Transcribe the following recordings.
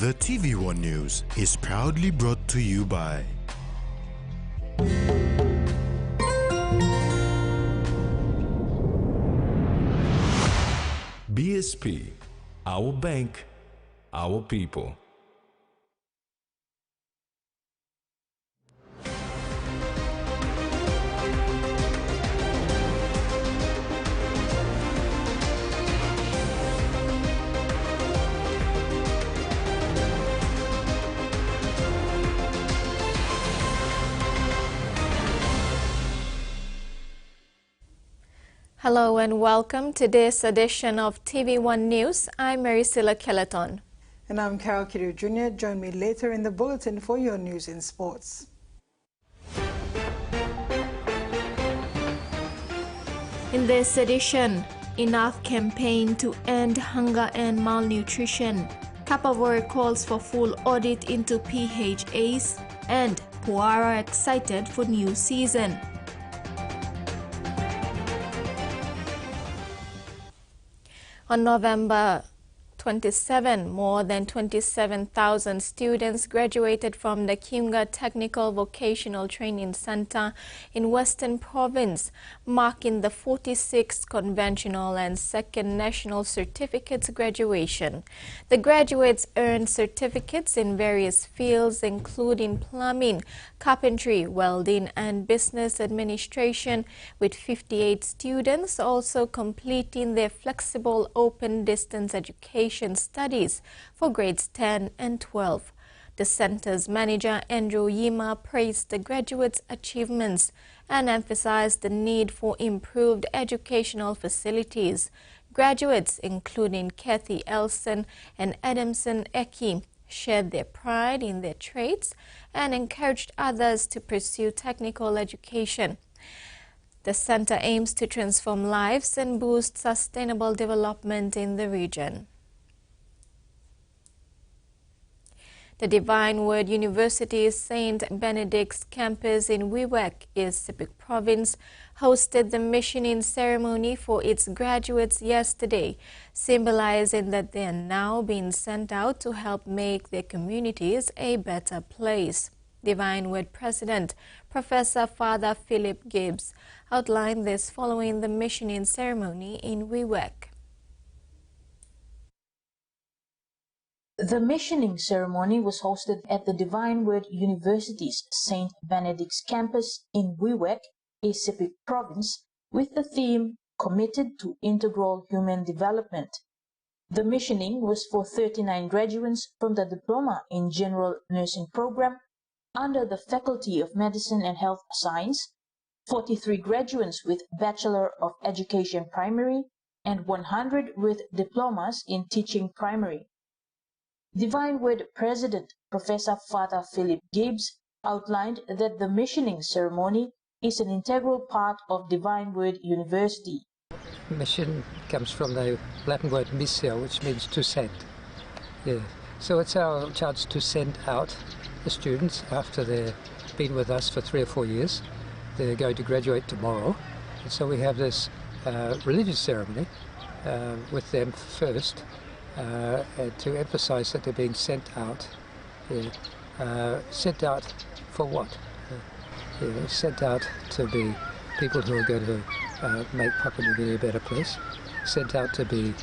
The TVWAN News is proudly brought to you by BSP, our bank, our people. Hello and welcome to this edition of TVWAN News. I'm Maricela Kelleton. And I'm Carol Kidu Jr. Join me later in the bulletin for your news in sports. In this edition, enough campaign to end hunger and malnutrition. Kapawar calls for full audit into PHAs, and Puara excited for new season. On November 27, more than 27,000 students graduated from the Kiunga Technical Vocational Training Center in Western Province, marking the 46th conventional and second national certificates graduation. The graduates earned certificates in various fields, including plumbing, carpentry, welding, and business administration, with 58 students also completing their flexible open distance education studies for grades 10 and 12. The center's manager, Andrew Yima, praised the graduates' achievements and emphasized the need for improved educational facilities. Graduates, including Kathy Elson and Adamson Eki, shared their pride in their trades and encouraged others to pursue technical education. The center aims to transform lives and boost sustainable development in the region. The Divine Word University's St. Benedict's campus in Wewak, East Sepik Province, hosted the missioning ceremony for its graduates yesterday, symbolizing that they are now being sent out to help make their communities a better place. Divine Word President, Professor Father Philip Gibbs, outlined this following the missioning ceremony in Wewak. The missioning ceremony was hosted at the Divine Word University's St. Benedict's campus in Wewak, East Sepik Province, with the theme Committed to Integral Human Development. The missioning was for 39 graduates from the Diploma in General Nursing program under the Faculty of Medicine and Health Science, 43 graduates with Bachelor of Education Primary, and 100 with diplomas in teaching primary. Divine Word President Professor Father Philip Gibbs outlined that the missioning ceremony is an integral part of Divine Word University. Mission comes from the Latin word missio, which means to send. Yeah. So it's our chance to send out the students after they've been with us for 3 or 4 years. They're going to graduate tomorrow. And so we have this religious ceremony with them first, to emphasize that they're being sent out. Sent out for what? Sent out to be people who are going to make Papua New Guinea a better place. Sent out to be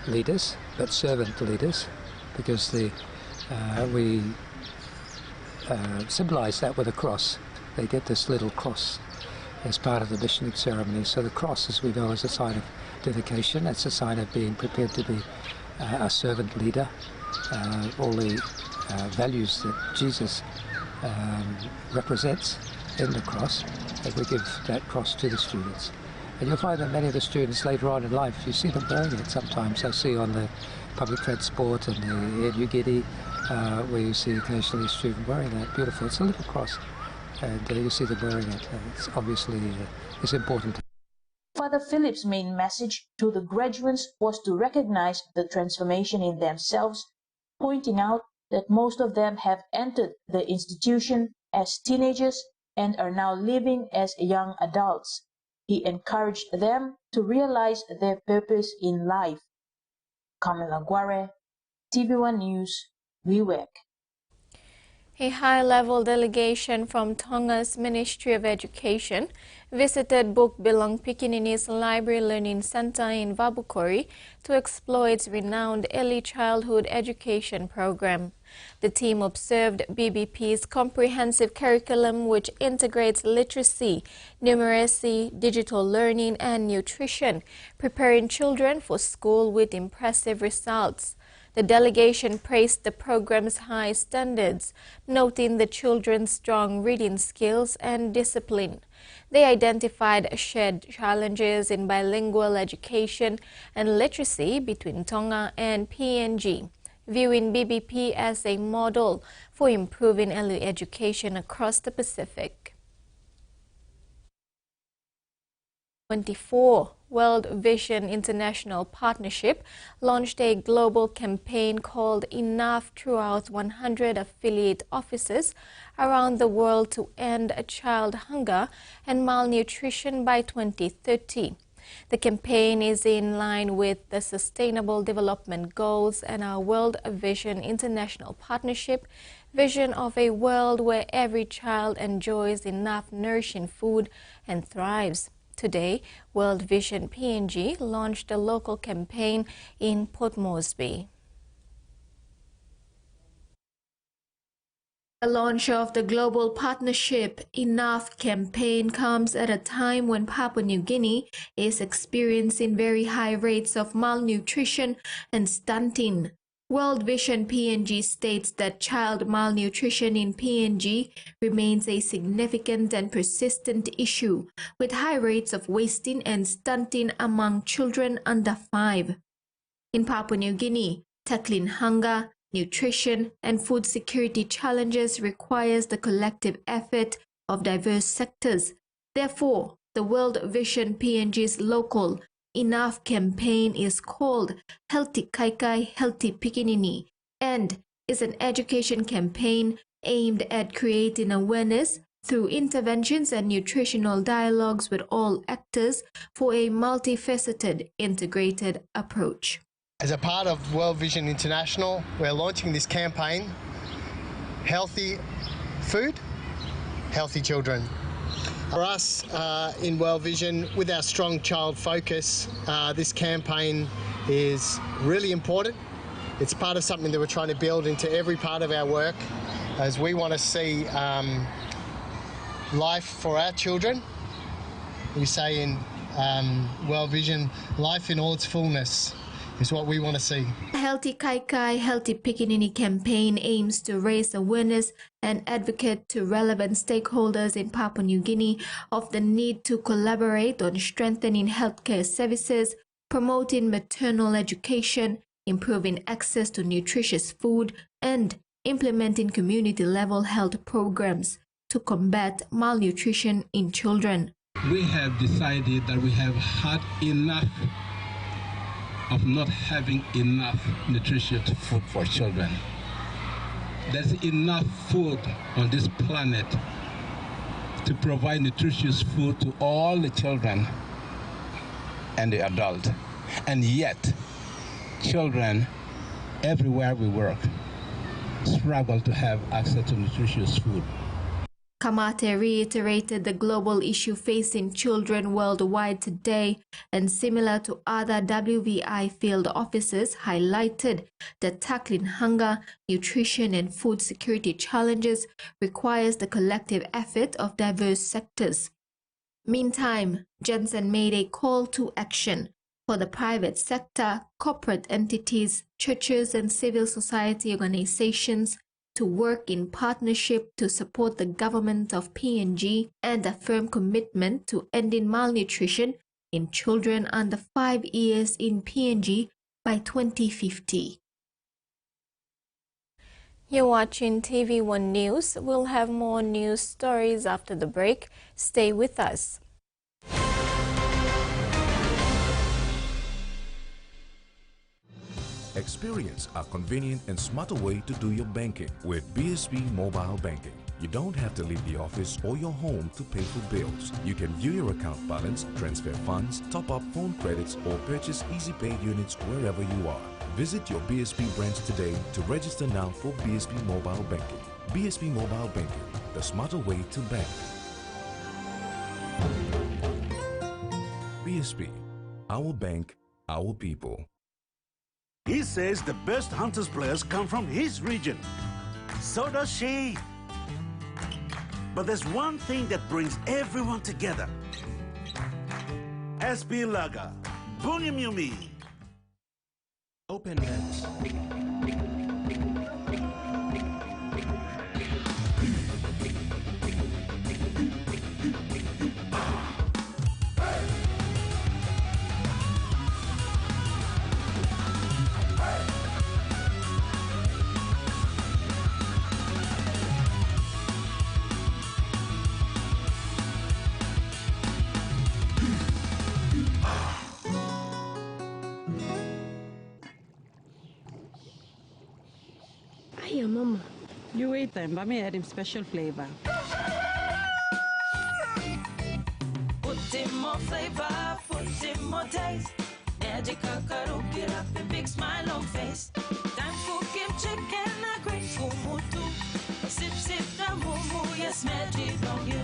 leaders, but servant leaders, because we symbolize that with a cross. They get this little cross as part of the missioning ceremony. So the cross, as we know, is a sign of dedication. It's a sign of being prepared to be a servant leader. All the values that Jesus represents in the cross, and we give that cross to the students. And you'll find that many of the students later on in life, you see them wearing it sometimes. I see on the public transport and the Air Niugini, where you see occasionally a student wearing that. Beautiful. It's a little cross, and you see them wearing it. And it's obviously it's important. Father Philip's main message to the graduates was to recognize the transformation in themselves, pointing out that most of them have entered the institution as teenagers and are now living as young adults. He encouraged them to realize their purpose in life. Kamila Guare, TVWAN News, Wewak. A high-level delegation from Tonga's Ministry of Education visited Bukbilang Pikinini's Library Learning Center in Vabukori to explore its renowned early childhood education program. The team observed BBP's comprehensive curriculum, which integrates literacy, numeracy, digital learning, and nutrition, preparing children for school with impressive results. The delegation praised the program's high standards, noting the children's strong reading skills and discipline. They identified shared challenges in bilingual education and literacy between Tonga and PNG, viewing BBP as a model for improving early education across the Pacific. 24. World Vision International Partnership launched a global campaign called Enough throughout 100 affiliate offices around the world to end child hunger and malnutrition by 2030. The campaign is in line with the Sustainable Development Goals and our World Vision International Partnership vision of a world where every child enjoys enough nourishing food and thrives. Today, World Vision PNG launched a local campaign in Port Moresby. The launch of the global partnership Enough campaign comes at a time when Papua New Guinea is experiencing very high rates of malnutrition and stunting. World Vision PNG states that child malnutrition in PNG remains a significant and persistent issue, with high rates of wasting and stunting among children under 5. In Papua New Guinea, tackling hunger, nutrition, and food security challenges requires the collective effort of diverse sectors. Therefore, the World Vision PNG's local Enough campaign is called Healthy Kaikai, Healthy Pikinini, and is an education campaign aimed at creating awareness through interventions and nutritional dialogues with all actors for a multifaceted, integrated approach. As a part of World Vision International, we're launching this campaign, Healthy Food, Healthy Children. For us in World Vision, with our strong child focus, this campaign is really important. It's part of something that we're trying to build into every part of our work, as we want to see life for our children. We say in World Vision, life in all its fullness is what we want to see. The Healthy Kaikai, Healthy Pikinini campaign aims to raise awareness and advocate to relevant stakeholders in Papua New Guinea of the need to collaborate on strengthening healthcare services, promoting maternal education, improving access to nutritious food, and implementing community-level health programs to combat malnutrition in children. We have decided that we have had enough of not having enough nutritious food for children. There's enough food on this planet to provide nutritious food to all the children and the adult. And yet, children everywhere we work struggle to have access to nutritious food. Kamate reiterated the global issue facing children worldwide today, and similar to other WVI field offices, highlighted that tackling hunger, nutrition, and food security challenges requires the collective effort of diverse sectors. Meantime, Jensen made a call to action for the private sector, corporate entities, churches, and civil society organizations to work in partnership to support the government of PNG and a firm commitment to ending malnutrition in children under 5 years in PNG by 2050. You're watching TV1 News. We'll have more news stories after the break. Stay with us. Experience a convenient and smarter way to do your banking with BSB Mobile Banking. You don't have to leave the office or your home to pay for bills. You can view your account balance, transfer funds, top up phone credits, or purchase easy pay units wherever you are. Visit your BSP branch today to register now for BSP Mobile Banking. BSP Mobile Banking, the smarter way to bank. BSP, our bank, our people. He says the best Hunters players come from his region. So does she. But there's one thing that brings everyone together. SP Lager, Bunyamyumi. Open nets. Hiya, Mama. You wait then, but me add him special flavor. Put in more flavor, put in more taste. Magic kakaru, get up a big smile on face. Time for kim chicken, a great kumutu. Sip, sip, the moo, yes, magic on you.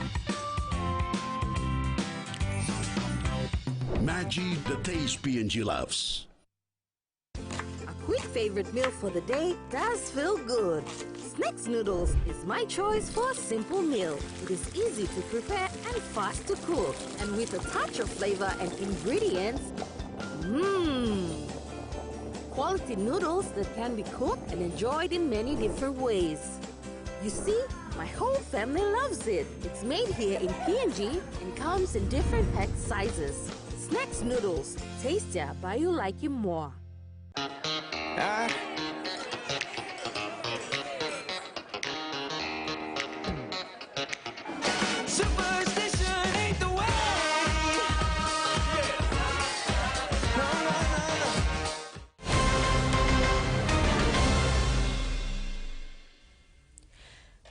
Maggi, the taste P&G loves. Quick favorite meal for the day does feel good. Snacks noodles is my choice for a simple meal. It is easy to prepare and fast to cook. And with a touch of flavor and ingredients, quality noodles that can be cooked and enjoyed in many different ways. You see, my whole family loves it. It's made here in P&G and comes in different pack sizes. Snacks noodles, tastier but you like it more. Superstition ain't the way.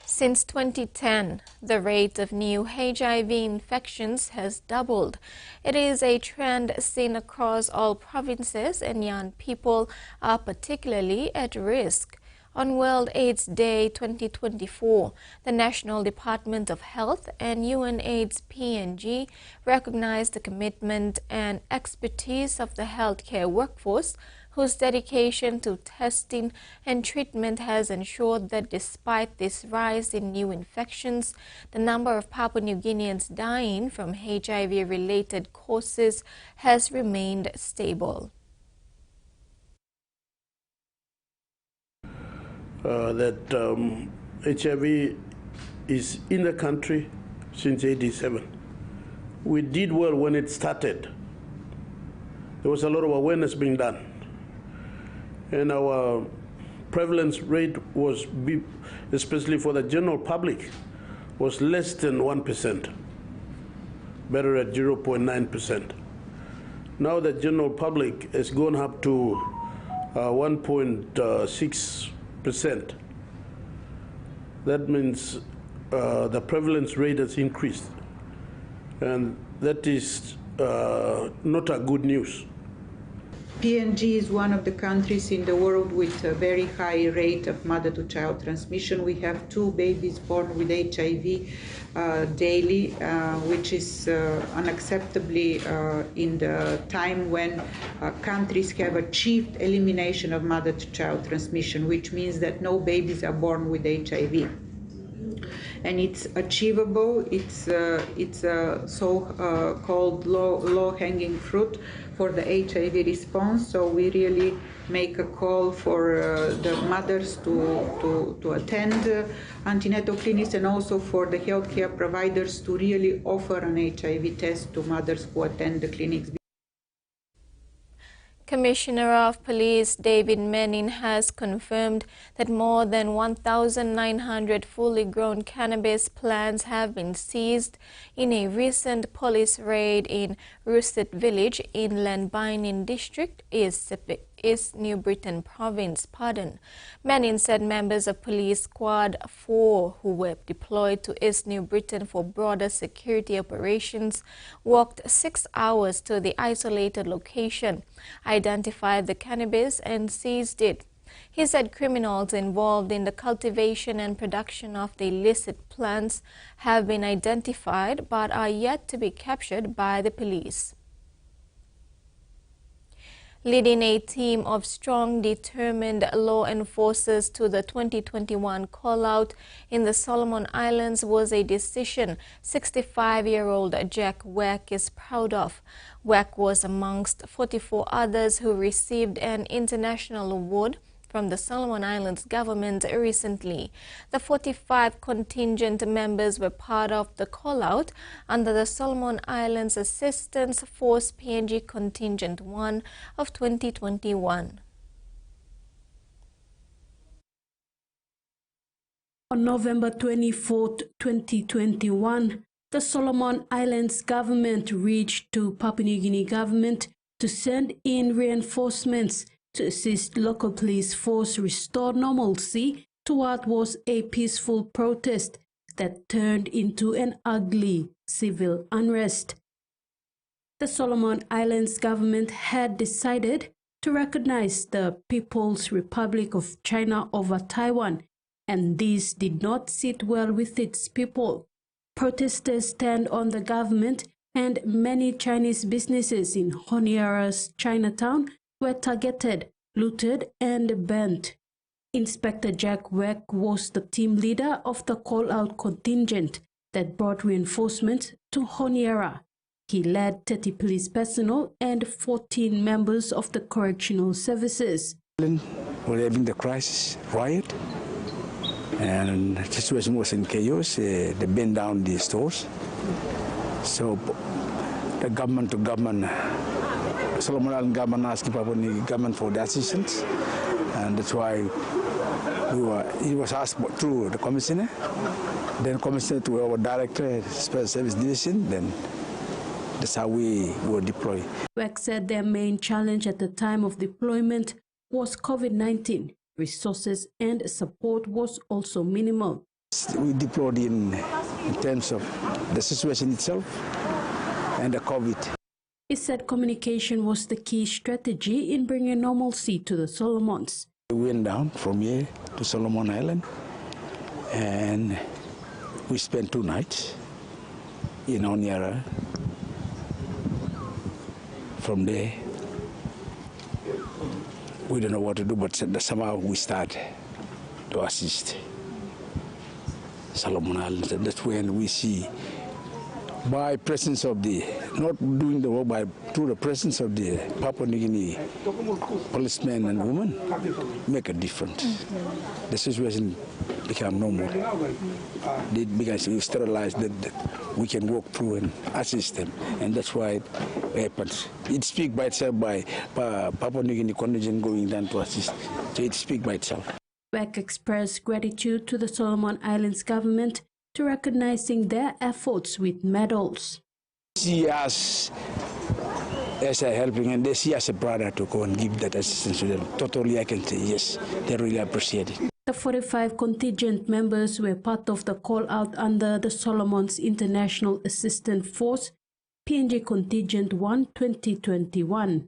Since 2010, the rate of new HIV infections has doubled. It is a trend seen across all provinces, and young people are particularly at risk. On World AIDS Day 2024, the National Department of Health and UNAIDS P&G recognized the commitment and expertise of the healthcare workforce, whose dedication to testing and treatment has ensured that despite this rise in new infections, the number of Papua New Guineans dying from HIV-related causes has remained stable. HIV is in the country since '87. We did well when it started. There was a lot of awareness being done. And our prevalence rate was, especially for the general public, was less than 1%, better at 0.9%. Now the general public has gone up to 1.6%. That means the prevalence rate has increased, and that is not a good news. PNG is one of the countries in the world with a very high rate of mother-to-child transmission. We have 2 babies born with HIV daily, which is unacceptably in the time when countries have achieved elimination of mother-to-child transmission, which means that no babies are born with HIV. And it's achievable. It's so-called low-hanging fruit for the HIV response. So we really make a call for the mothers to attend antenatal clinics, and also for the healthcare providers to really offer an HIV test to mothers who attend the clinics. Commissioner of Police David Menin has confirmed that more than 1,900 fully grown cannabis plants have been seized in a recent police raid in Rusit village in Lanbinin district, East Sepik. East New Britain Province. Manning said members of Police Squad 4 who were deployed to East New Britain for broader security operations walked 6 hours to the isolated location, identified the cannabis and seized it. He said criminals involved in the cultivation and production of the illicit plants have been identified but are yet to be captured by the police. Leading a team of strong, determined law enforcers to the 2021 call-out in the Solomon Islands was a decision 65-year-old Jack Weck is proud of. Weck was amongst 44 others who received an international award from the Solomon Islands government recently. The 45 contingent members were part of the call-out under the Solomon Islands Assistance Force PNG Contingent 1 of 2021. On November 24, 2021, the Solomon Islands government reached to Papua New Guinea government to send in reinforcements to assist local police force restore normalcy to what was a peaceful protest that turned into an ugly civil unrest. The Solomon Islands government had decided to recognize the People's Republic of China over Taiwan, and this did not sit well with its people. Protesters turned on the government, and many Chinese businesses in Honiara's Chinatown were targeted, looted, and burnt. Inspector Jack Weck was the team leader of the call-out contingent that brought reinforcements to Honiara. He led 30 police personnel and 14 members of the correctional services. We're having the crisis riot, and the situation was in chaos. They burned down the stores. So the government to government, Solomon Island government asking Papua New Guinea government for the assistance, and that's why it was asked through the commissioner, then commissioner to our director, special service division, then that's how we were deployed. Weck said their main challenge at the time of deployment was COVID-19. Resources and support was also minimal. We deployed in terms of the situation itself and the COVID. He said communication was the key strategy in bringing normalcy to the Solomons. We went down from here to Solomon Island, and we spent 2 nights in Honiara. From there, we don't know what to do, but somehow we start to assist Solomon Islands. That's when we see, by presence of the, not doing the work, by through the presence of the Papua New Guinea policemen and women, make a difference. The situation become normal. Because we sterilize that we can walk through and assist them, and that's why it happens. It speaks by itself by Papua New Guinea contingent going down to assist. So it speaks by itself. Weck expressed gratitude to the Solomon Islands government to recognizing their efforts with medals. See us as a helping, and they see us as a brother to go and give that assistance to them. Totally, I can say yes, they really appreciate it. The 45 contingent members were part of the call-out under the Solomons International Assistance Force, PNG Contingent 1 2021.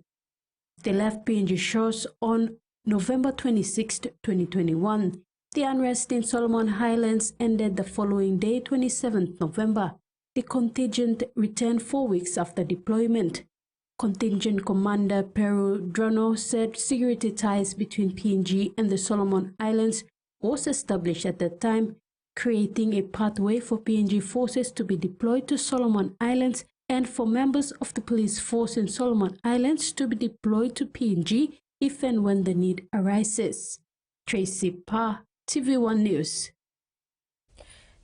They left PNG shores on November 26, 2021. The unrest in Solomon Islands ended the following day, 27th November. The contingent returned 4 weeks after deployment. Contingent Commander Peru Drono said security ties between PNG and the Solomon Islands was established at that time, creating a pathway for PNG forces to be deployed to Solomon Islands and for members of the police force in Solomon Islands to be deployed to PNG if and when the need arises. Tracy Pa, TVWAN News.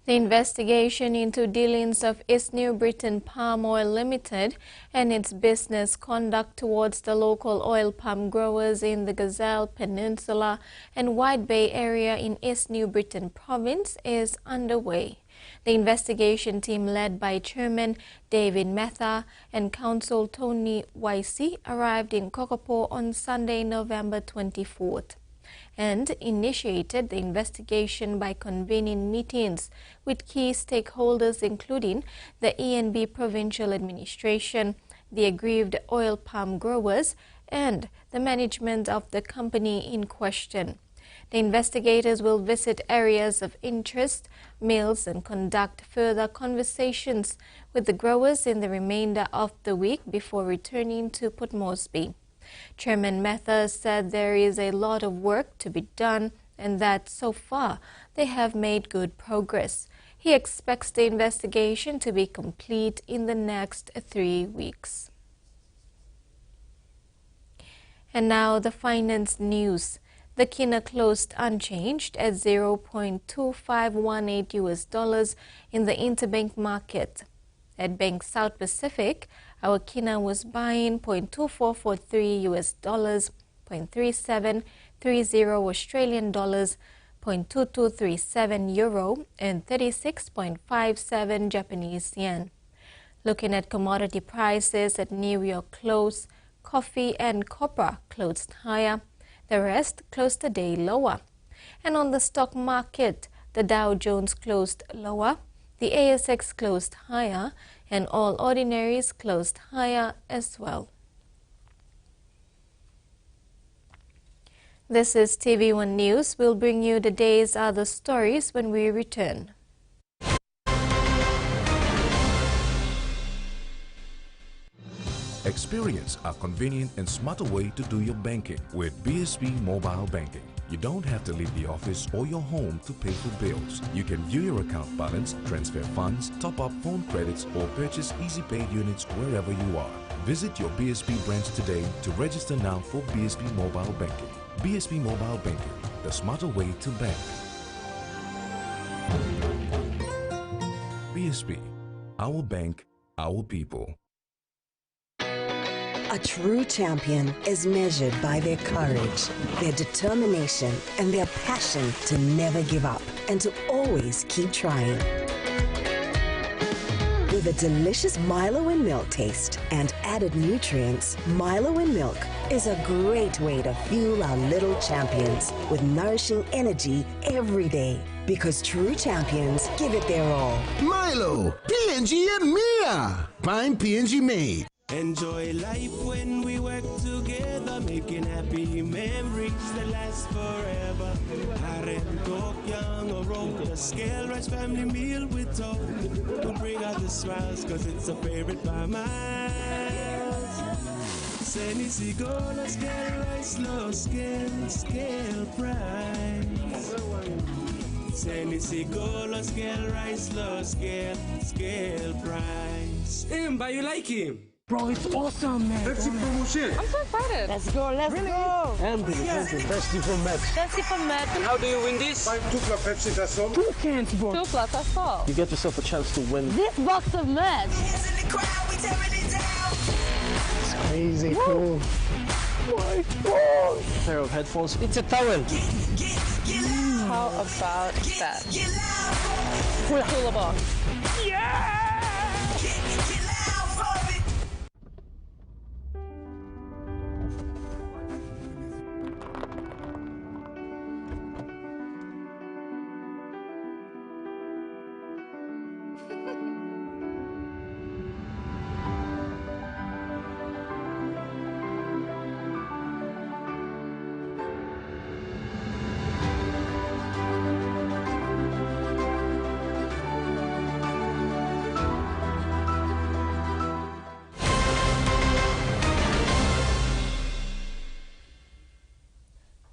The investigation into dealings of East New Britain Palm Oil Limited and its business conduct towards the local oil palm growers in the Gazelle Peninsula and White Bay area in East New Britain Province is underway. The investigation team led by Chairman David Metha and Counsel Tony Waisi arrived in Kokopo on Sunday, November 24th, and initiated the investigation by convening meetings with key stakeholders including the ENB Provincial Administration, the aggrieved oil palm growers, and the management of the company in question. The investigators will visit areas of interest, mills, and conduct further conversations with the growers in the remainder of the week before returning to Port Moresby. Chairman Metha said there is a lot of work to be done and that so far they have made good progress. He expects the investigation to be complete in the next 3 weeks. And now the finance news. The kina closed unchanged at $0.2518 in the interbank market. At Bank South Pacific, our kina was buying $0.2443 $0.3730 Australian dollars, $0.2237 euro, and 36.57 Japanese yen. Looking at commodity prices at New York close, coffee and copper closed higher. The rest closed the day lower. And on the stock market, the Dow Jones closed lower, the ASX closed higher, and all ordinaries closed higher as well. This is TV1 News. We'll bring you the day's other stories when we return. Experience a convenient and smarter way to do your banking with BSB Mobile Banking. You don't have to leave the office or your home to pay for bills. You can view your account balance, transfer funds, top up phone credits, or purchase Easy Pay units wherever you are. Visit your BSB branch today to register now for BSB Mobile Banking. BSB Mobile Banking, the smarter way to bank. BSB, our bank, our people. A true champion is measured by their courage, their determination, and their passion to never give up and to always keep trying. With a delicious Milo in milk taste and added nutrients, Milo in milk is a great way to fuel our little champions with nourishing energy every day. Because true champions give it their all. Milo, PNG and Mia. Prime PNG made. Enjoy life when we work together, making happy memories that last forever. Harem talk young or roll the scale rice family meal with talk. Don't bring out the smiles cause it's a favorite by miles. Seni sigola scale rice low scale price. Seni sigola scale rice low scale price. But you like him? Bro, it's awesome, man. Pepsi promotion. I'm so excited. Let's go, let's go. And Pepsi from Max. Pepsi from Max. And how do you win this? 2 plus Pepsi, that's all. 2 cans, bro. 2 plus, that's all. You get yourself a chance to win this box of Max. It's crazy cool. My God. Pair of headphones. It's a towel. How about that? Cooler box. Yeah!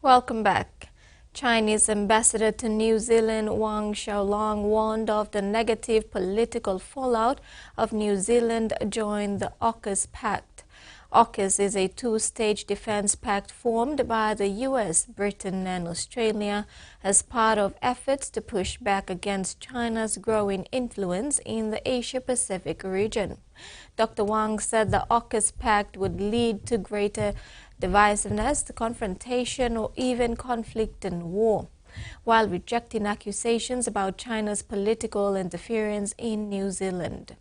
Welcome back. Chinese ambassador to New Zealand Wang Xiaolong warned of the negative political fallout of New Zealand joining the AUKUS Pact. AUKUS is a 2-stage defense pact formed by the US, Britain and Australia as part of efforts to push back against China's growing influence in the Asia-Pacific region. Dr. Wang said the AUKUS Pact would lead to greater divisiveness, confrontation, or even conflict and war. while rejecting accusations about China's political interference in New Zealand.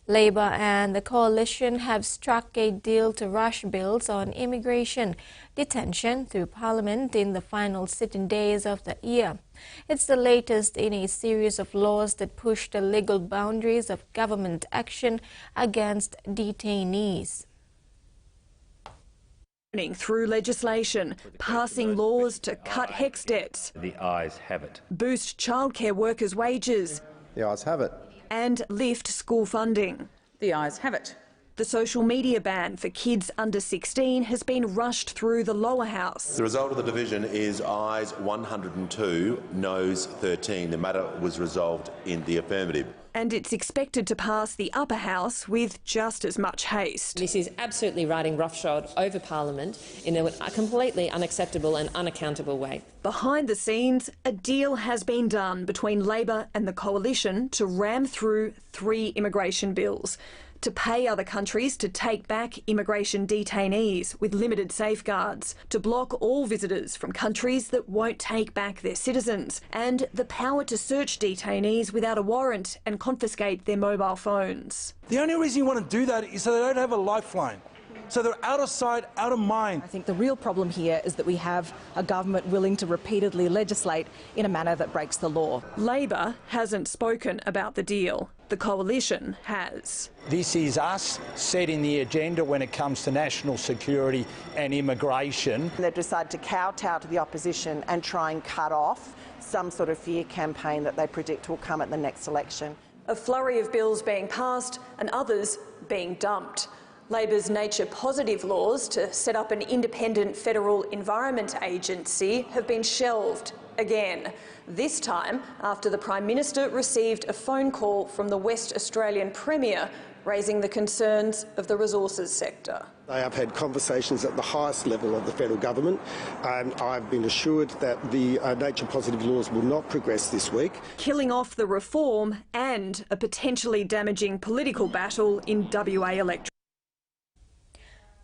Labour and the coalition have struck a deal to rush bills on immigration detention through Parliament in the final sitting days of the year. It's the latest in a series of laws that push the legal boundaries of government action against detainees. Through legislation, passing laws to cut HECS debts. The ayes have it. Boost childcare workers' wages. The ayes have it. And lift school funding. The ayes have it. The social media ban for kids under 16 has been rushed through the lower house. The result of the division is ayes 102, noes 13. The matter was resolved in the affirmative. And it's expected to pass the upper house with just as much haste. This is absolutely riding roughshod over Parliament in a completely unacceptable and unaccountable way. Behind the scenes, a deal has been done between Labor and the Coalition to ram through 3 immigration bills, to pay other countries to take back immigration detainees with limited safeguards, to block all visitors from countries that won't take back their citizens, and the power to search detainees without a warrant and confiscate their mobile phones. The only reason you want to do that is so they don't have a lifeline. So they're out of sight, out of mind. I think the real problem here is that we have a government willing to repeatedly legislate in a manner that breaks the law. Labor hasn't spoken about the deal. The Coalition has. This is us setting the agenda when it comes to national security and immigration. They've decided to kowtow to the opposition and try and cut off some sort of fear campaign that they predict will come at the next election. A flurry of bills being passed and others being dumped. Labor's nature-positive laws to set up an independent federal environment agency have been shelved again, this time after the Prime Minister received a phone call from the West Australian Premier raising the concerns of the resources sector. They have had conversations at the highest level of the federal government, and I've been assured that the nature-positive laws will not progress this week. Killing off the reform and a potentially damaging political battle in WA electorate.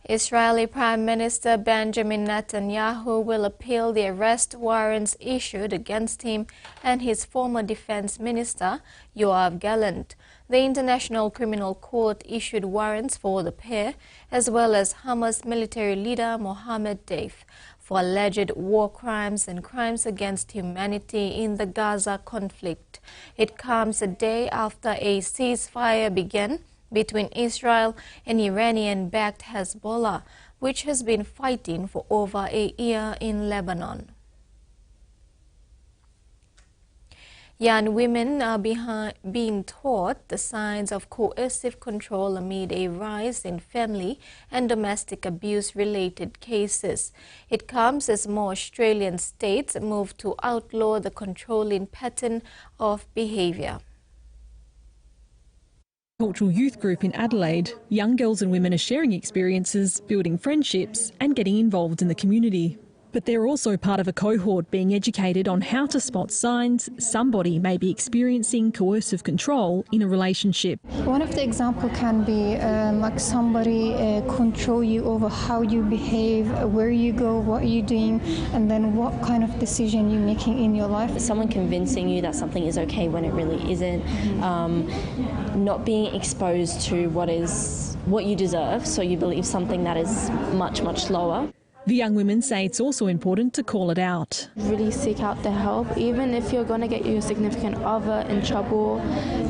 Israeli Prime Minister Benjamin Netanyahu will appeal the arrest warrants issued against him and his former defense minister, Yoav Gallant. The International Criminal Court issued warrants for the pair, as well as Hamas military leader Mohammed Deif, for alleged war crimes and crimes against humanity in the Gaza conflict. It comes a day after a ceasefire began between Israel and Iranian-backed Hezbollah, which has been fighting for over a year in Lebanon. Young women are being taught the signs of coercive control amid a rise in family and domestic abuse-related cases. It comes as more Australian states move to outlaw the controlling pattern of behaviour. Cultural youth group in Adelaide, young girls and women are sharing experiences, building friendships and getting involved in the community. But they're also part of a cohort being educated on how to spot signs somebody may be experiencing coercive control in a relationship. One of the examples can be like somebody control you over how you behave, where you go, what you're doing, and then what kind of decision you're making in your life. Someone convincing you that something is okay when it really isn't. Not being exposed to what you deserve, so you believe something that is much, much lower. The young women say it's also important to call it out. Really seek out the help. Even if you're going to get your significant other in trouble,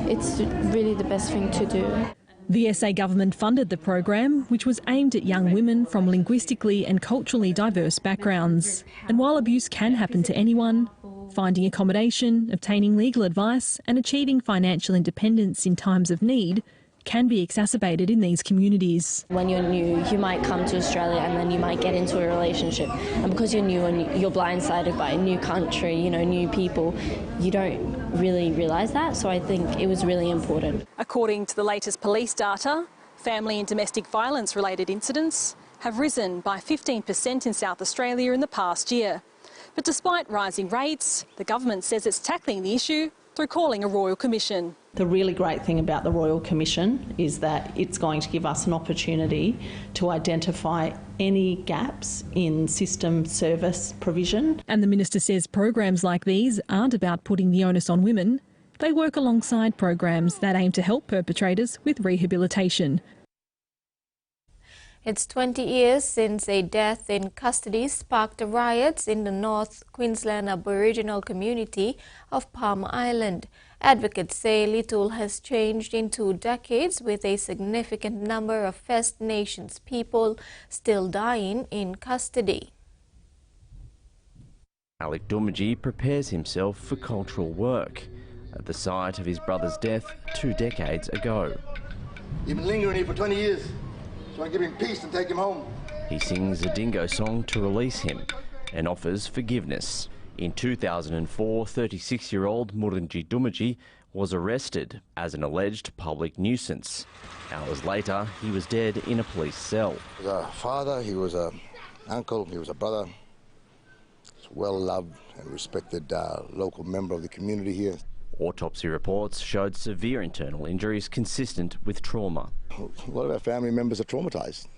it's really the best thing to do. The SA government funded the program, which was aimed at young women from linguistically and culturally diverse backgrounds. And while abuse can happen to anyone, finding accommodation, obtaining legal advice and achieving financial independence in times of need can be exacerbated in these communities. When you're new, you might come to Australia and then you might get into a relationship. And because you're new and you're blindsided by a new country, new people, you don't really realise that. So I think it was really important. According to the latest police data, family and domestic violence related incidents have risen by 15% in South Australia in the past year. But despite rising rates, the government says it's tackling the issue through calling a Royal Commission. The really great thing about the Royal Commission is that it's going to give us an opportunity to identify any gaps in system service provision. And the Minister says programs like these aren't about putting the onus on women. They work alongside programs that aim to help perpetrators with rehabilitation. It's 20 years since a death in custody sparked riots in the North Queensland Aboriginal community of Palm Island. Advocates say little has changed in 2 decades, with a significant number of First Nations people still dying in custody. Alec Dumaji prepares himself for cultural work at the site of his brother's death 2 decades ago. You've been lingering here for 20 years. So I give him peace and take him home. He sings a dingo song to release him and offers forgiveness. In 2004, 36-year-old Murungi Dumaji was arrested as an alleged public nuisance. Hours later, he was dead in a police cell. He was a father, he was an uncle, he was a brother. He's a well-loved and respected local member of the community here. Autopsy reports showed severe internal injuries consistent with trauma. A lot of our family members are traumatised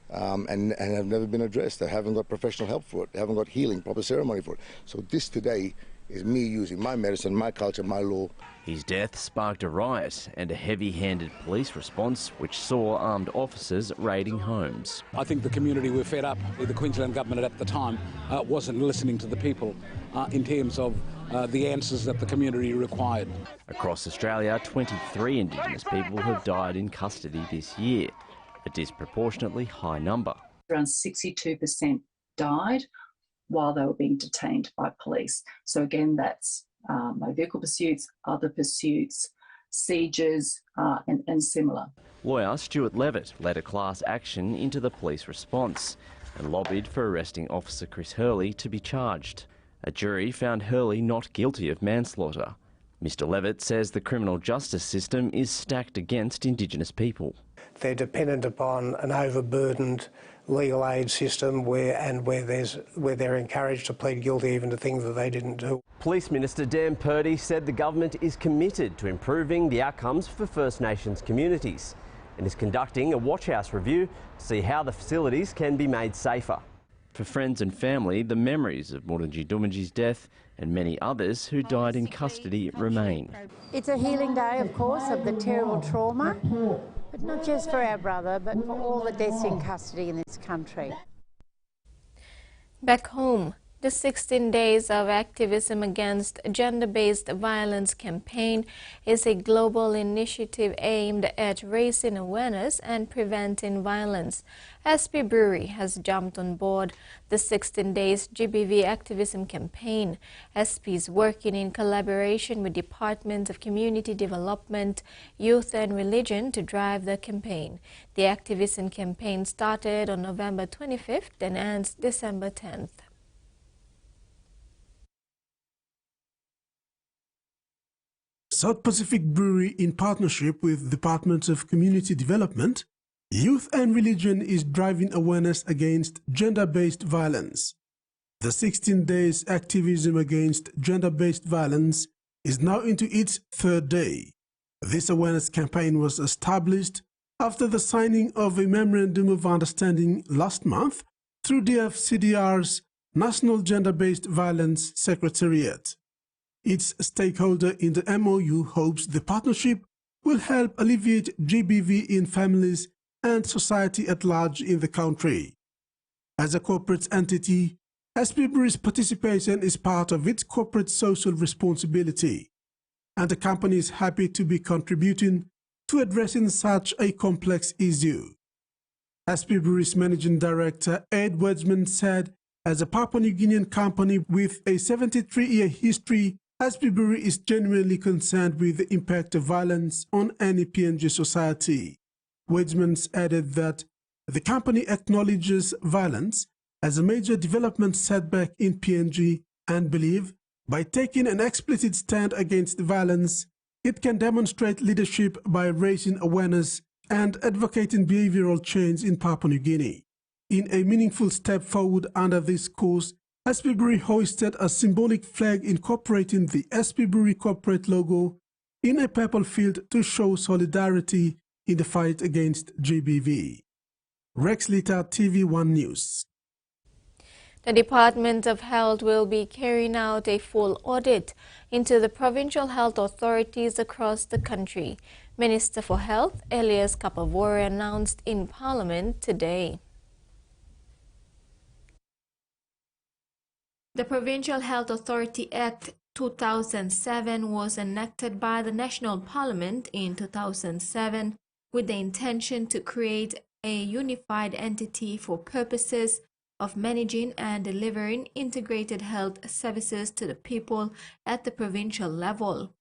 and have never been addressed. They haven't got professional help for it. They haven't got healing, proper ceremony for it. So this today is me using my medicine, my culture, my law. His death sparked a riot and a heavy-handed police response which saw armed officers raiding homes. I think the community were fed up with the Queensland government at the time wasn't listening to the people in terms of the answers that the community required. Across Australia, 23 Indigenous people have died in custody this year, a disproportionately high number. Around 62% died while they were being detained by police. So again, that's motor vehicle pursuits, other pursuits, sieges and similar. Lawyer Stuart Levitt led a class action into the police response and lobbied for arresting Officer Chris Hurley to be charged. A jury found Hurley not guilty of manslaughter. Mr Levitt says the criminal justice system is stacked against Indigenous people. They're dependent upon an overburdened legal aid system where they're encouraged to plead guilty even to things that they didn't do. Police Minister Dan Purdy said the government is committed to improving the outcomes for First Nations communities and is conducting a watchhouse review to see how the facilities can be made safer. For friends and family, the memories of Murungi Dumaji's death and many others who died in custody remain. It's a healing day, of course, of the terrible trauma, but not just for our brother, but for all the deaths in custody in this country. Back home, the 16 Days of Activism Against Gender-Based Violence campaign is a global initiative aimed at raising awareness and preventing violence. SP Brewery has jumped on board the 16 Days GBV Activism campaign. SP is working in collaboration with Departments of Community Development, Youth and Religion to drive the campaign. The Activism campaign started on November 25th and ends December 10th. South Pacific Brewery, in partnership with Departments of Community Development, Youth and Religion, is driving awareness against gender-based violence. The 16 Days Activism Against Gender-Based Violence is now into its 3rd day. This awareness campaign was established after the signing of a Memorandum of Understanding last month through DFCDR's National Gender-Based Violence Secretariat. Its stakeholder in the MOU hopes the partnership will help alleviate GBV in families and society at large in the country. As a corporate entity, SP Brewery's participation is part of its corporate social responsibility, and the company is happy to be contributing to addressing such a complex issue. SP Brewery's Managing Director Ed Wedgman said, as a Papua New Guinean company with a 73-year history, SP Brewery is genuinely concerned with the impact of violence on any PNG society. Wedgman added that the company acknowledges violence as a major development setback in PNG and believe by taking an explicit stand against violence, it can demonstrate leadership by raising awareness and advocating behavioral change in Papua New Guinea. In a meaningful step forward under this course, SP Brewery hoisted a symbolic flag incorporating the SP Brewery corporate logo in a purple field to show solidarity in the fight against GBV. Rex Litter, TV1 News. The Department of Health will be carrying out a full audit into the provincial health authorities across the country. Minister for Health, Elias Kapavore, announced in Parliament today. The Provincial Health Authority Act 2007 was enacted by the National Parliament in 2007 with the intention to create a unified entity for purposes of managing and delivering integrated health services to the people at the provincial level.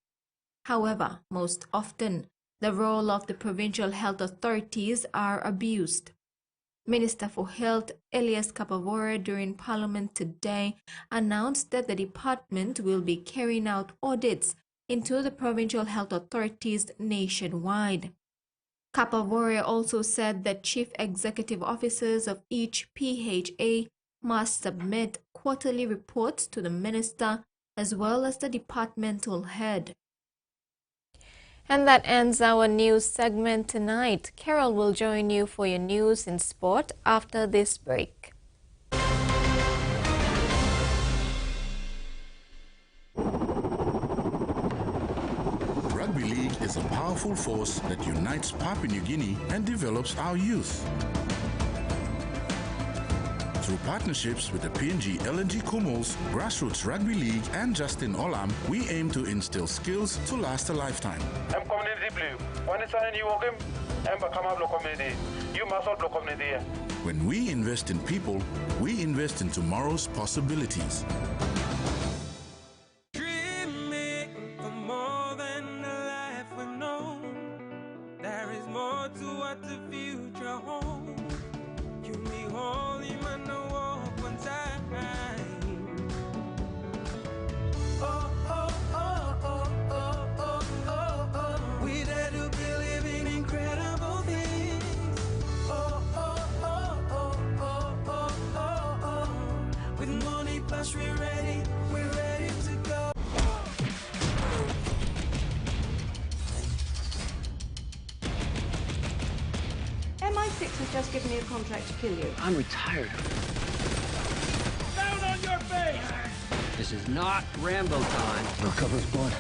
However, most often, the role of the provincial health authorities are abused. Minister for Health Elias Kapavore during Parliament today announced that the department will be carrying out audits into the provincial health authorities nationwide. Kapavore also said that chief executive officers of each PHA must submit quarterly reports to the minister as well as the departmental head. And that ends our news segment tonight. Carol will join you for your news in sport after this break. Rugby League is a powerful force that unites Papua New Guinea and develops our youth. Through partnerships with the PNG LNG Kumals, Grassroots Rugby League and Justin Olam, we aim to instill skills to last a lifetime. I'm community blue. When it's a new game, I'm a community. You must all community. When we invest in people, we invest in tomorrow's possibilities. Dreaming for more than the life we've known. There is more to what the future holds. You be holy, man, no walk one time. Oh, oh, oh, oh, oh, oh, oh, oh. We dare to believe in incredible things. Oh, oh, oh, oh, oh, oh, oh, oh. With money plus we're ready to go. MI6 has just given me a contract to kill you. I'm retired. Down on your face! This is not Rambo time. No cover's blood.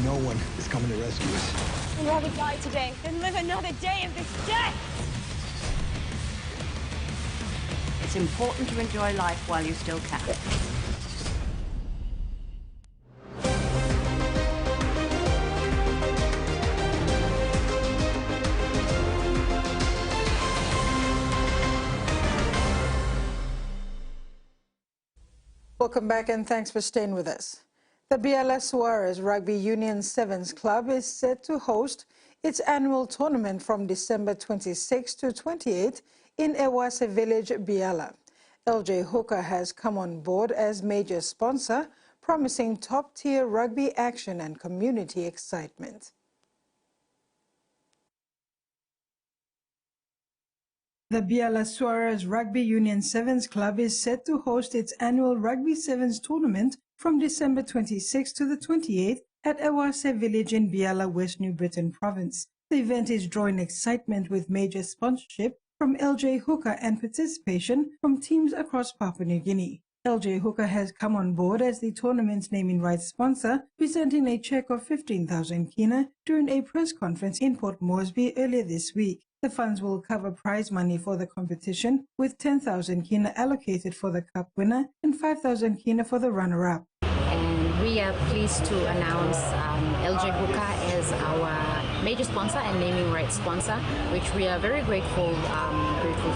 No one is coming to rescue us. I'd rather die today than live another day of this death! It's important to enjoy life while you still can. Welcome back and thanks for staying with us. The Biala Suarez Rugby Union Sevens Club is set to host its annual tournament from December 26 to 28 in Ewase Village, Biala. LJ Hooker has come on board as major sponsor, promising top-tier rugby action and community excitement. The Biala Suarez Rugby Union Sevens Club is set to host its annual Rugby Sevens tournament from December 26 to the 28th at Ewase Village in Biala, West New Britain Province. The event is drawing excitement with major sponsorship from LJ Hooker and participation from teams across Papua New Guinea. LJ Hooker has come on board as the tournament's naming rights sponsor, presenting a cheque of 15,000 kina during a press conference in Port Moresby earlier this week. The funds will cover prize money for the competition, with 10,000 kina allocated for the cup winner and 5,000 kina for the runner-up. And we are pleased to announce LJ Hooker as our major sponsor and naming rights sponsor, which we are very grateful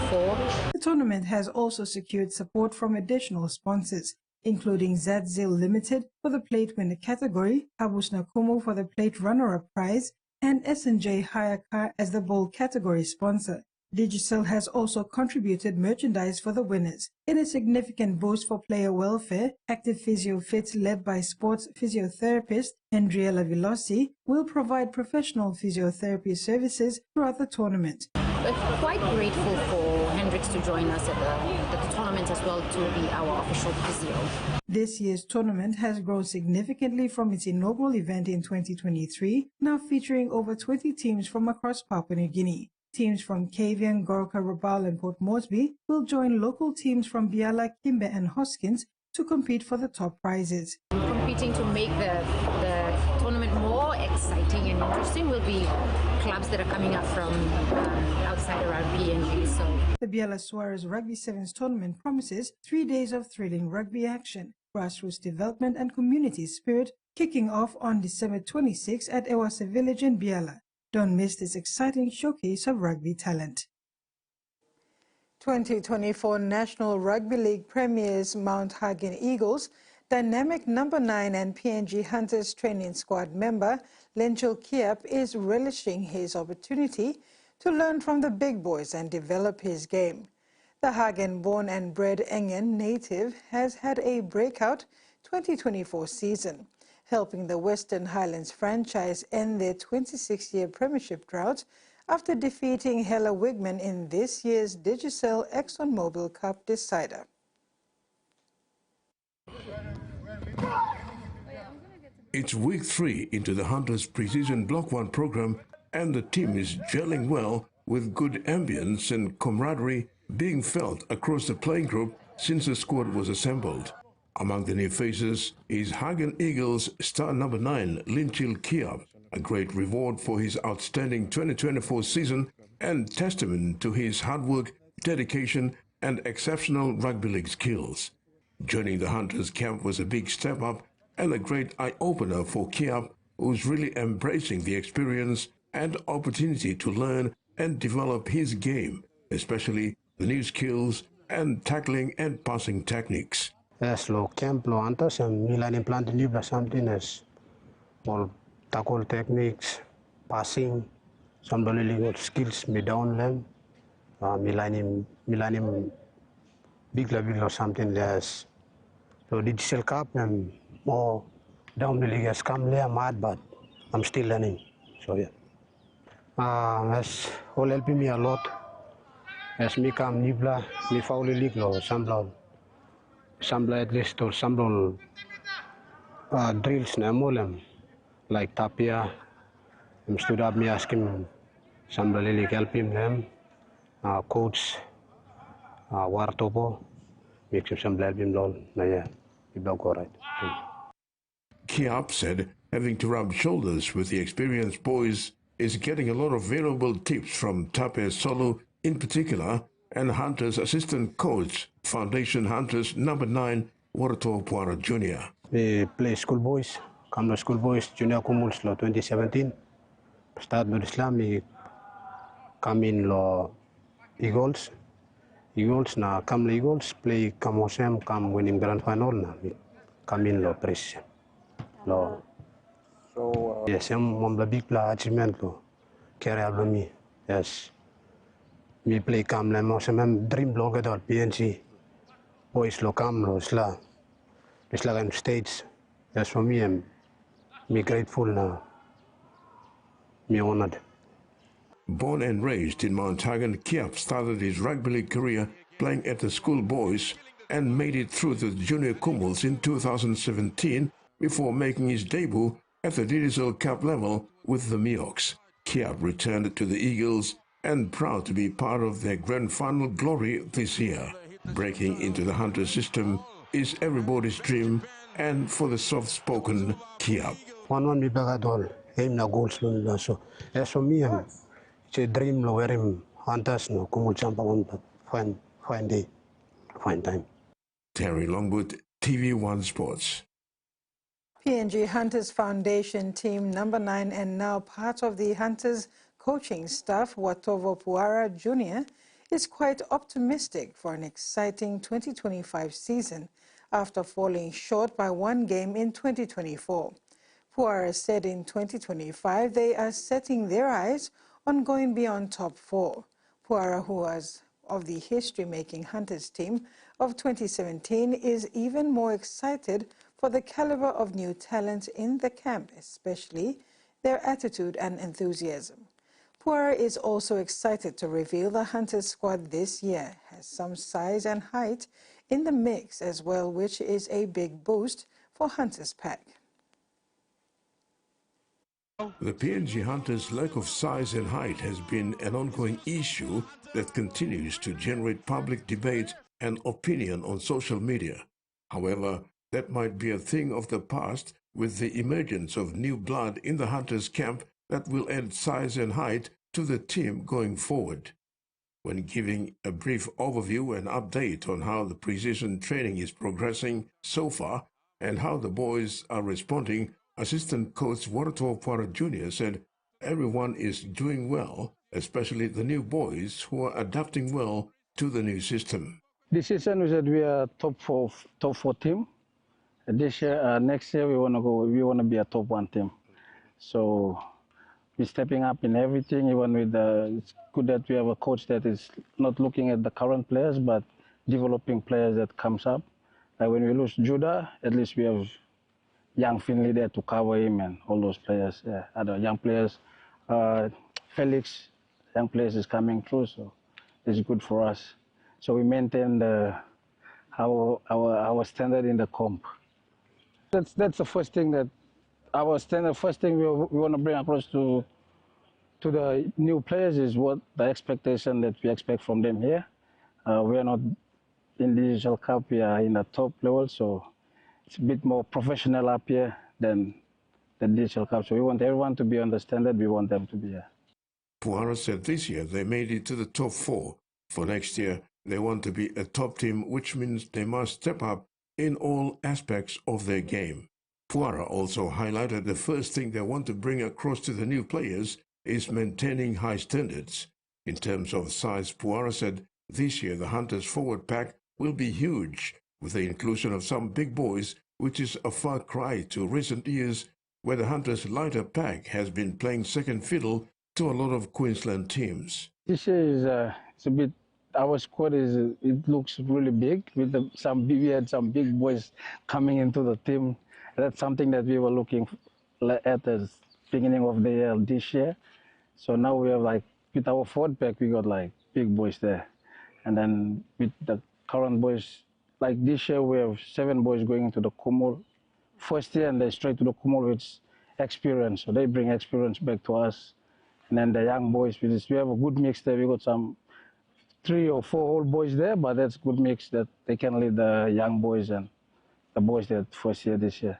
for. The tournament has also secured support from additional sponsors, including Zadzil Limited for the plate winner category, Abus Nakumu for the plate runner-up prize, and S&J Hire Car as the bowl category sponsor. Digicel has also contributed merchandise for the winners. In a significant boost for player welfare, Active Physio Fit, led by sports physiotherapist Hendriella Vilossi, will provide professional physiotherapy services throughout the tournament. We're quite grateful for Hendrix to join us at the tournament as well, to be our official physio. This year's tournament has grown significantly from its inaugural event in 2023, now featuring over 20 teams from across Papua New Guinea. Teams from Kavian, Goroka, Rabaul and Port Moresby will join local teams from Biala, Kimbe and Hoskins to compete for the top prizes. Competing to make the tournament more exciting and interesting will be clubs that are coming up from outside around PNG. So the Biala Suarez Rugby Sevens tournament promises 3 days of thrilling rugby action, grassroots development and community spirit, kicking off on December 26 at Ewase Village in Biala. Don't miss this exciting showcase of rugby talent. 2024 National Rugby League premiers Mount Hagen Eagles dynamic number 9 and PNG Hunters training squad member Lenchil Kiap is relishing his opportunity to learn from the big boys and develop his game. The Hagen-born and bred Engen native has had a breakout 2024 season, helping the Western Highlands franchise end their 26-year premiership drought after defeating Hella Wigman in this year's Digicel ExxonMobil Cup decider. It's week 3 into the Hunters preseason Block 1 program, and the team is gelling well with good ambience and camaraderie being felt across the playing group since the squad was assembled. Among the new faces is Hagen Eagles star number 9 Lenchil Kiap, a great reward for his outstanding 2024 season and testament to his hard work, dedication and exceptional rugby league skills. Joining the Hunters camp was a big step up and a great eye-opener for Kiap, who's really embracing the experience and opportunity to learn and develop his game, especially the new skills and tackling and passing techniques. Yes, lo camp lo antas and Milan implant new something as all tackle techniques, passing, some legal skills me down them. Milanim big level or something as so Digicel Cup and more down the league has come there mad, but I'm still learning. So yeah. Has all helping me a lot. As me come nibla, me foul league lo sambla at least or sambla drills na molem like tapia. Stood up me ask him sambla league help him them coach wartopo make him sambla help him lol na yeah he block all right. Kiap said having to rub shoulders with the experienced boys is getting a lot of valuable tips from Tape Solo in particular and Hunters assistant coach, Foundation Hunters number 9, Warto Puara Jr. We play school boys, come to school boys, junior Kumuls lo 2017. Start with Islam, we come in lo Eagles. Eagles na come Eagles, play Kamosem, come winning grand final na. We come in lo preseason. Lo. So yes, I'm one the big play achievement lo. Carry out me. Yes. Me play come le Mosem dream blog at all PNC. Boys lo come lo isla. Isla in states. Yes, for me I'm me grateful na. Me honored. Born and raised in Mount Hagen, Kiap started his rugby league career playing at the school boys and made it through the junior Kumuls in 2017 before making his debut at the Digicel Cup level with the Mioks. Kiap returned to the Eagles and proud to be part of their grand final glory this year. Breaking into the Hunter system is everybody's dream, and for the soft-spoken Kiap. One me back at all. Aim na goals lo so. As for me, it's a dream lo where him Hunters no Kumul jump on, but fine day, fine time. Terry Longwood, TV1 Sports. PNG Hunters Foundation team number 9 and now part of the Hunters coaching staff, Watovo Puara Jr., is quite optimistic for an exciting 2025 season after falling short by 1 game in 2024. Puara said in 2025 they are setting their eyes on going beyond top 4. Puara, who was of the history-making Hunters team of 2017, is even more excited for the caliber of new talent in the camp, especially their attitude and enthusiasm. Puara is also excited to reveal the Hunters squad this year has some size and height in the mix as well, which is a big boost for Hunters pack. The PNG Hunters' lack of size and height has been an ongoing issue that continues to generate public debate and opinion on social media. However, that might be a thing of the past with the emergence of new blood in the Hunters camp that will add size and height to the team going forward. When giving a brief overview and update on how the preseason training is progressing so far and how the boys are responding, assistant coach Warato Puara Jr. said everyone is doing well, especially the new boys who are adapting well to the new system. This season we said we are top four team. This year, next year we want to be a top 1 team. So we're stepping up in everything. Even with it's good that we have a coach that is not looking at the current players but developing players that comes up. Like when we lose Judah, at least we have young Finley there to cover him and all those players. Yeah, other young players, Felix, young players is coming through, so it's good for us. So we maintain our standard in the comp. That's the first thing that our standard. First thing we want to bring across to the new players is what the expectation that we expect from them here. We are not in the Digital Cup, we are in the top level, so it's a bit more professional up here than the Digital Cup. So we want everyone to be on the standard we want them to be here. Puara said this year they made it to the top 4. For next year, they want to be a top team, which means they must step up in all aspects of their game. Puara also highlighted the first thing they want to bring across to the new players is maintaining high standards. In terms of size, Puara said this year the Hunters forward pack will be huge, with the inclusion of some big boys, which is a far cry to recent years where the Hunters' lighter pack has been playing second fiddle to a lot of Queensland teams. This year is it's a bit. Our squad it looks really big with we had some big boys coming into the team. That's something that we were looking at the beginning of the year this year. So now we have with our forward pack we got big boys there, and then with the current boys this year we have 7 boys going into the Kumul first year and they straight to the Kumul with experience. So they bring experience back to us, and then the young boys we have a good mix there. We got some 3 or 4 old boys there, but that's a good mix that they can lead the young boys and the boys that first year this year.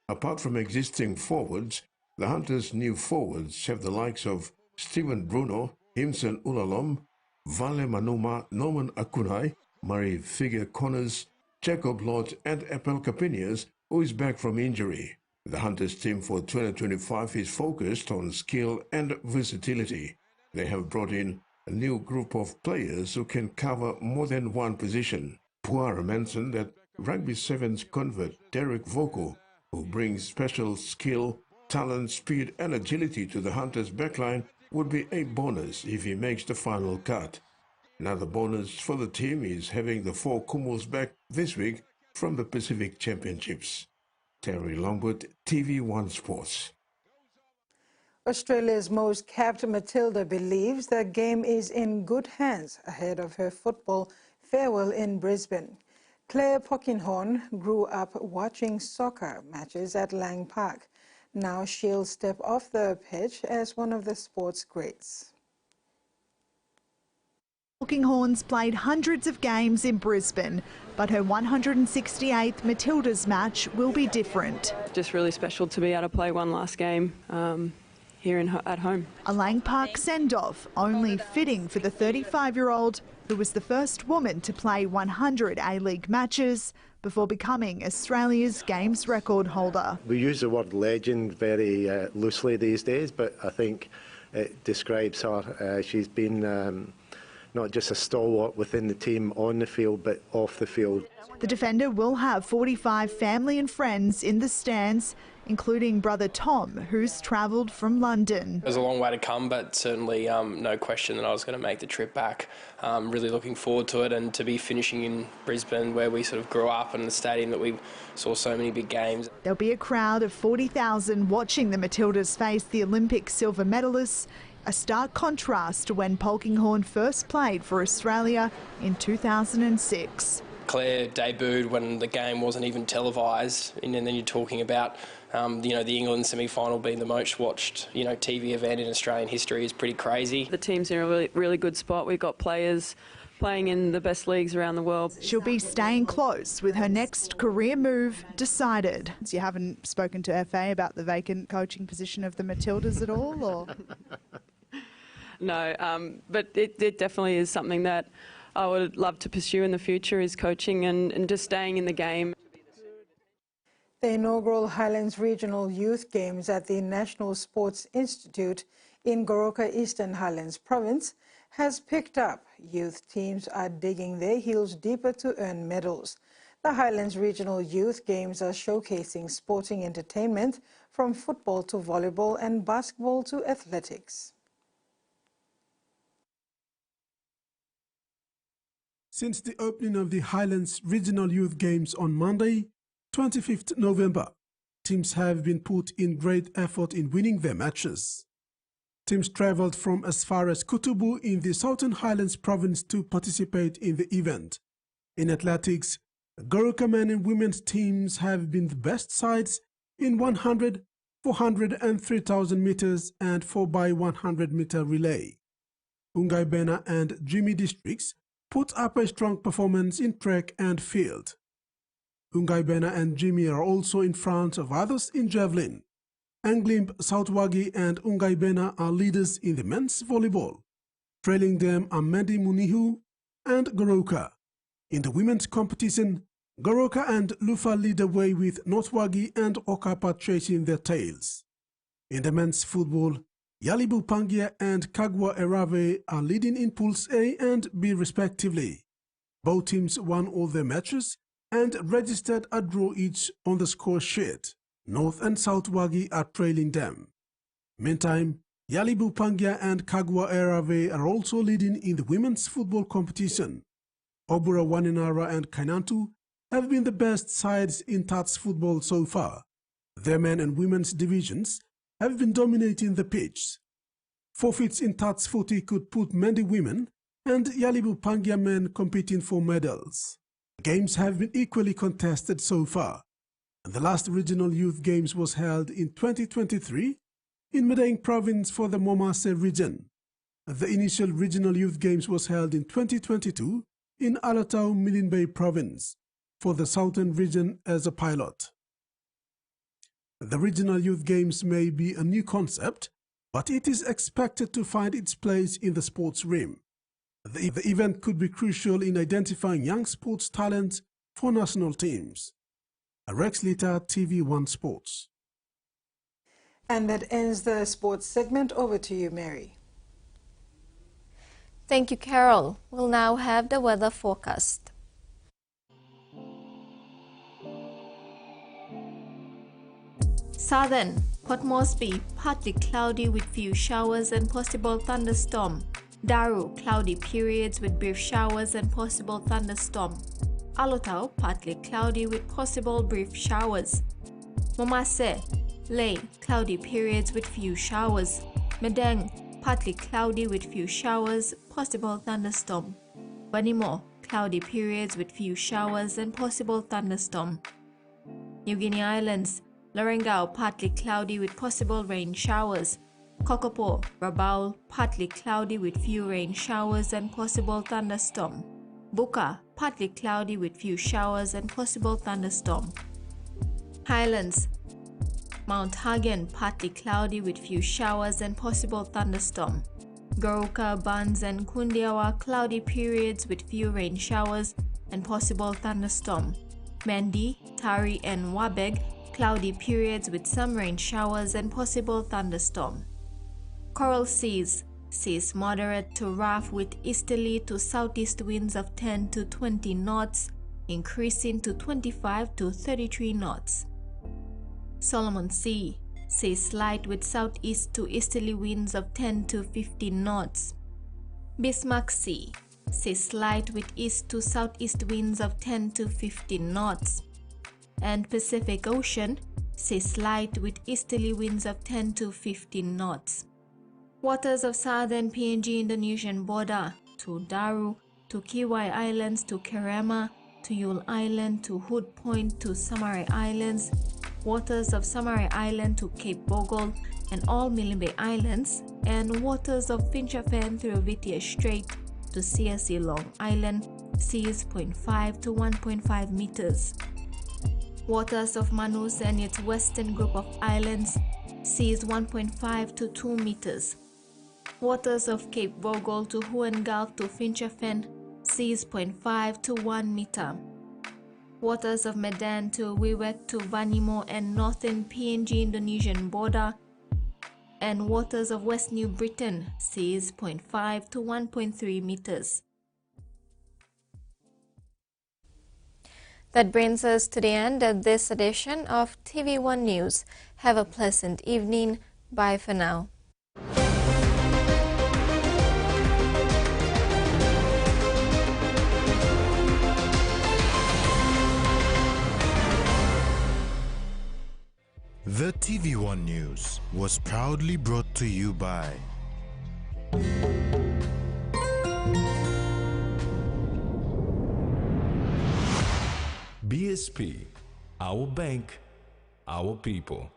Apart from existing forwards, the Hunters' new forwards have the likes of Stephen Bruno, Himson Ulalom, Vale Manuma, Norman Akunai, Murray Figure Connors, Jacob Lott and Apel Capinias, who is back from injury. The Hunters team for 2025 is focused on skill and versatility. They have brought in a new group of players who can cover more than one position. Puara mentioned that Rugby 7's convert Derek Voko, who brings special skill, talent, speed and agility to the Hunters backline, would be a bonus if he makes the final cut. Another bonus for the team is having the 4 Kumuls back this week from the Pacific Championships. Terry Longwood, TV1 Sports. Australia's most capped Matilda believes the game is in good hands ahead of her football farewell in Brisbane. Claire Polkinghorne grew up watching soccer matches at Lang Park. Now she'll step off the pitch as one of the sport's greats. Polkinghorne's played hundreds of games in Brisbane, but her 168th Matildas match will be different. Just really special to be able to play one last game here at home. A Lang Park send-off, only fitting for the 35-year-old who was the first woman to play 100 A-League matches before becoming Australia's games record holder. We use the word legend very loosely these days, but I think it describes her. She's been not just a stalwart within the team on the field, but off the field. The defender will have 45 family and friends in the stands, including brother Tom, who's travelled from London. It was a long way to come, but certainly no question that I was going to make the trip back. Really looking forward to it, and to be finishing in Brisbane, where we sort of grew up, and the stadium that we saw so many big games. There'll be a crowd of 40,000 watching the Matildas face the Olympic silver medalists, a stark contrast to when Polkinghorne first played for Australia in 2006. Claire debuted when the game wasn't even televised, and then you're talking about the England semi-final being the most watched TV event in Australian history is pretty crazy. The team's in a really good spot. We've got players playing in the best leagues around the world. She'll be staying close with her next career move decided. So you haven't spoken to FA about the vacant coaching position of the Matildas at all, or? No, but it definitely is something that I would love to pursue in the future, is coaching and just staying in the game. The inaugural Highlands Regional Youth Games at the National Sports Institute in Goroka, Eastern Highlands Province has picked up. Youth teams are digging their heels deeper to earn medals. The Highlands Regional Youth Games are showcasing sporting entertainment from football to volleyball and basketball to athletics. Since the opening of the Highlands Regional Youth Games on Monday, 25th November, teams have been put in great effort in winning their matches. Teams travelled from as far as Kutubu in the Southern Highlands province to participate in the event. In athletics, Goroka men and women's teams have been the best sides in 100, 400 and 3,000 meters and 4x100 meter relay. Ungaibena and Jimmy districts put up a strong performance in track and field. Ungaibena and Jimmy are also in front of others in javelin. Anglimp, Southwagi and Ungaibena are leaders in the men's volleyball. Trailing them are Medi Munihu and Goroka. In the women's competition, Goroka and Lufa lead the way with Notwagi and Okapa chasing their tails. In the men's football, Yalibu Pangia and Kagwa Erave are leading in pools A and B respectively. Both teams won all their matches and registered a draw each on the score sheet. North and South Wagi are trailing them. Meantime, Yalibu Pangia and Kagwa Erave are also leading in the women's football competition. Obura Waninara and Kainantu have been the best sides in Tats football so far. Their men and women's divisions have been dominating the pitch. Forfeits in Tats footy could put Mendi women and Yalibu Pangia men competing for medals. Games have been equally contested so far. The last regional youth games was held in 2023 in Madang province for the Momase region. The initial regional youth games was held in 2022 in Alatau Milne Bay province for the southern region as a pilot. The regional youth games may be a new concept, but it is expected to find its place in the sports realm. The event could be crucial in identifying young sports talent for national teams. Rex Lita, TV1 Sports. And that ends the sports segment. Over to you, Mary. Thank you, Carol. We'll now have the weather forecast. Southern, Port Moresby, partly cloudy with few showers and possible thunderstorm. Daru, cloudy periods with brief showers and possible thunderstorm. Alotau, partly cloudy with possible brief showers. Momase, Lay, cloudy periods with few showers. Madang, partly cloudy with few showers, possible thunderstorm. Banimo, cloudy periods with few showers and possible thunderstorm. New Guinea Islands, Larengao, partly cloudy with possible rain showers. Kokopo, Rabaul, partly cloudy with few rain showers and possible thunderstorm. Buka, partly cloudy with few showers and possible thunderstorm. Highlands, Mount Hagen, partly cloudy with few showers and possible thunderstorm. Goroka, Buns and Kundiawa, cloudy periods with few rain showers and possible thunderstorm. Mandi, Tari and Wabeg, cloudy periods with some rain showers and possible thunderstorm. Coral Seas, seas moderate to rough with easterly to southeast winds of 10 to 20 knots, increasing to 25 to 33 knots. Solomon Sea, seas light with southeast to easterly winds of 10 to 15 knots. Bismarck Sea, seas light with east to southeast winds of 10 to 15 knots. And Pacific Ocean, seas light with easterly winds of 10 to 15 knots. Waters of southern PNG Indonesian border to Daru, to Kiwai Islands, to Kerema, to Yule Island to Hood Point to Samarai Islands, waters of Samarai Island to Cape Bogle and all Milne Bay Islands, and waters of Finchafen through Whittier Strait to CSE Long Island, seas 0.5 to 1.5 meters. Waters of Manus and its western group of islands, seas 1.5 to 2 meters. Waters of Cape Bogle to Huon Gulf to Finchafen, seas 0.5 to 1 meter. Waters of Medan to Wewak to Vanimo and northern PNG Indonesian border, and waters of West New Britain, seas 0.5 to 1.3 meters. That brings us to the end of this edition of TV1 News. Have a pleasant evening. Bye for now. The TV1 News was proudly brought to you by BSP, our bank, our people.